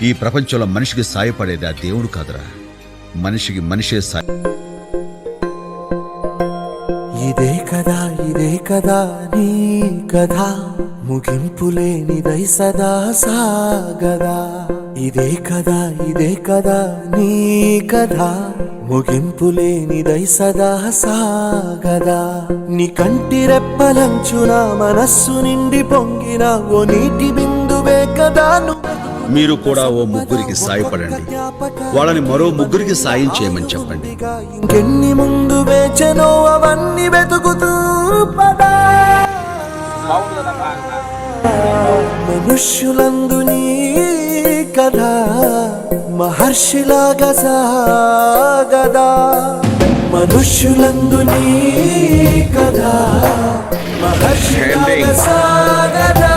ఈ ప్రపంచంలో మనిషికి సాయపడేది ఆ దేవుడు కాదురా, మనిషికి మనిషే సాయ. ఇదే కదా నీ కథ, ముగింపు లేనిదై సదా సాగదా. ఇదే కదా నీ కథ, ముగింపు లేనిదై సదా సాగదా. నీ కంటి రెప్పలంచున మనస్సు నిండి పొంగిన ఓ నీటి బిందువే కదా మీరు కూడా ఓ ముగ్గురికి సాయపడండి, వాళ్ళని మరో ముగ్గురికి సాయం చేయమని చెప్పండి. ఇంకెన్ని ముందు వేచనో అవన్నీ వెతుకుతూ పదా. మనుష్యులందు నీ కథ మహర్షిలాగా సాగదా. మనుష్యులందు నీ కథ మహర్షిలాగా సాగదా.